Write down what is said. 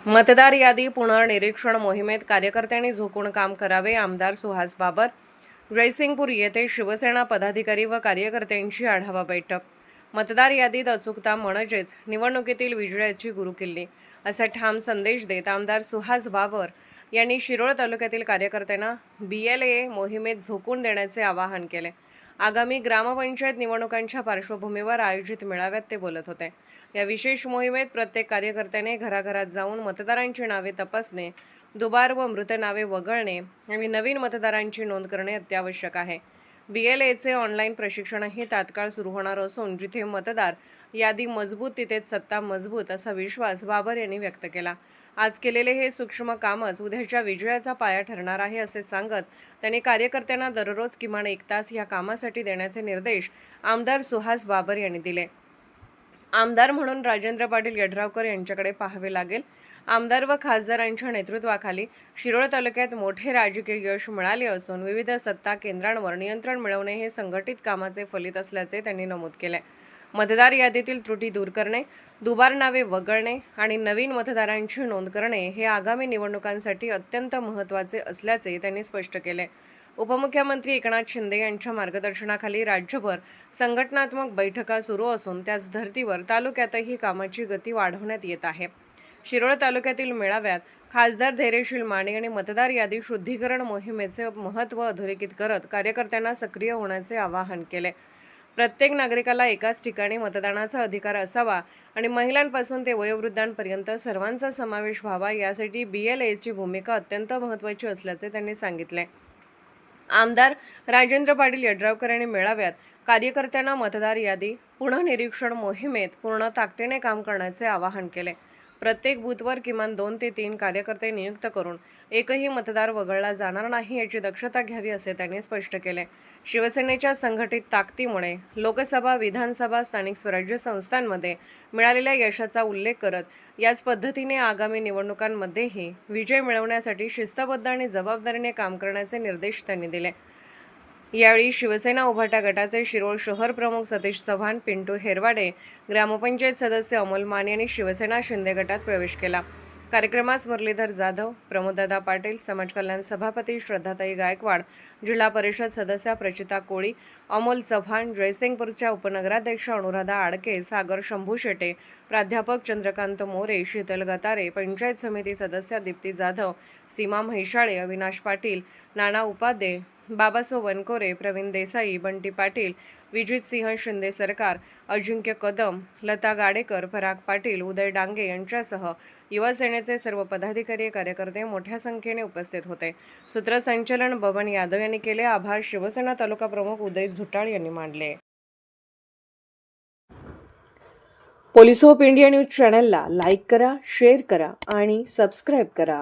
मतदार यादी पुनर्निरीक्षण मोहिमेत कार्यकर्त्यांनी झोकून काम करावे. आमदार सुहास बाबर. जयसिंगपूर येथे शिवसेना पदाधिकारी व कार्यकर्त्यांची आढावा बैठक. मतदार यादीत अचूकता म्हणजेच निवडणुकीतील विजयाची गुरुकिल्ली असा ठाम संदेश देत आमदार सुहास बाबर यांनी शिरोळ तालुक्यातील कार्यकर्त्यांना BLA मोहिमेत झोकून देण्याचे आवाहन केले. आगामी ग्रामपंचायत निवडणुकांच्या पार्श्वभूमीवर आयोजित मेळाव्यात ते बोलत होते. या विशेष मोहिमेत प्रत्येक कार्यकर्त्याने घराघरात जाऊन मतदारांची नावे तपासणे, दुबार व मृत नावे वगळणे आणि नवीन मतदारांची नोंद करणे अत्यावश्यक आहे. BLAचे ऑनलाईन प्रशिक्षणही तात्काळ सुरू होणार असून जिथे मतदार यादी मजबूत तिथेच सत्ता मजबूत असा विश्वास बाबर यांनी व्यक्त केला. आज केलेले हे सूक्ष्म कामच उद्याच्या विजयाचा पाया ठरणार आहे असे सांगत त्यांनी कार्यकर्त्यांना दररोज किमान 1 तास या कामासाठी देण्याचे निर्देश आमदार सुहास बाबर यांनी दिले. आमदार म्हणून राजेंद्र पाटील यड्रावकर यांच्याकडे पाहावे लागेल. आमदार व खासदारांच्या नेतृत्वाखाली शिरोळ तालुक्यात मोठे राजकीय यश मिळाले असून विविध सत्ता केंद्रांवर नियंत्रण मिळवणे हे संघटित कामाचे फलित असल्याचे त्यांनी नमूद केले. मतदार यादीतील त्रुटी दूर करणे, दुबार नावे वगळणे आणि नवीन मतदारांची नोंद करणे हे आगामी निवडणुकांसाठी अत्यंत महत्त्वाचे असल्याचे त्यांनी स्पष्ट केले. उपमुख्यमंत्री एकनाथ शिंदे यांच्या मार्गदर्शनाखाली राज्यभर संघटनात्मक बैठका सुरू असून त्याच धर्तीवर तालुक्यातही कामाची गती वाढवण्यात येत आहे. शिरोळ तालुक्यातील मेळाव्यात खासदार धैर्यशील माने यांनी मतदार यादी शुद्धीकरण मोहिमेचे महत्त्व अधोरेखित करत कार्यकर्त्यांना सक्रिय होण्याचे आवाहन केले. प्रत्येक नागरिकाला एकाच ठिकाणी मतदानाचा अधिकार असावा आणि महिलांपासून ते वयोवृद्धांपर्यंत सर्वांचा समावेश व्हावा यासाठी BLAची भूमिका अत्यंत महत्त्वाची असल्याचे त्यांनी सांगितले. आमदार राजेंद्र पाटील यड्रावकर यांनी मेळाव्यात कार्यकर्त्यांना मतदार यादी पुनर्निरीक्षण मोहिमेत पूर्ण ताकदीने काम करण्याचे आवाहन केले. प्रत्येक बूथवर किमान 2 ते 3 कार्यकर्ते नियुक्त करून एकही मतदार वगळला जाणार नाही याची दक्षता घ्यावी असे त्यांनी स्पष्ट केले. शिवसेनेच्या संघटित ताकदीमुळे लोकसभा, विधानसभा, स्थानिक स्वराज्य संस्थांमध्ये मिळालेल्या यशाचा उल्लेख करत याच पद्धतीने आगामी निवडणुकांमध्येही विजय मिळवण्यासाठी शिस्तबद्ध आणि जबाबदारीने काम करण्याचे निर्देश त्यांनी दिले. यावेळी शिवसेना उभाटा गटाचे शिरोळ शहर प्रमुख सतीश चव्हाण, पिंटू हेरवाडे, ग्रामपंचायत सदस्य अमोल माने यांनी शिवसेना शिंदे गटात प्रवेश केला. कार्यक्रमास मुरलीधर जाधव, प्रमोददादा पाटील, समाज कल्याण सभापती श्रद्धाताई गायकवाड, जिल्हा परिषद सदस्या प्रचिता कोळी, अमोल चव्हाण, जयसिंगपूरच्या उपनगराध्यक्ष अनुराधा आडके, सागर शंभू शेटे, प्राध्यापक चंद्रकांत मोरे, शीतल गतारे, पंचायत समिती सदस्या दीप्ती जाधव, सीमा म्हैसाळे, अविनाश पाटील, नाना उपाध्ये, बाबासो वनकोरे, प्रवीण देसाई, बंटी पाटील, विजित सिंह शिंदे सरकार, अजिंक्य कदम, लता गाडेकर, पराग पाटील, उदय डांगे यांच्यासह युवा सेनेचे सर्व पदाधिकारी कार्यकर्ते मोठ्या संख्येने उपस्थित होते. सूत्रसंचालन बबन यादव यांनी केले. आभार शिवसेना तालुका प्रमुख उदय झुटाळ यांनी मानले. पोलीस ऑफ इंडिया न्यूज चॅनलला लाईक करा, शेअर करा आणि सबस्क्राईब करा.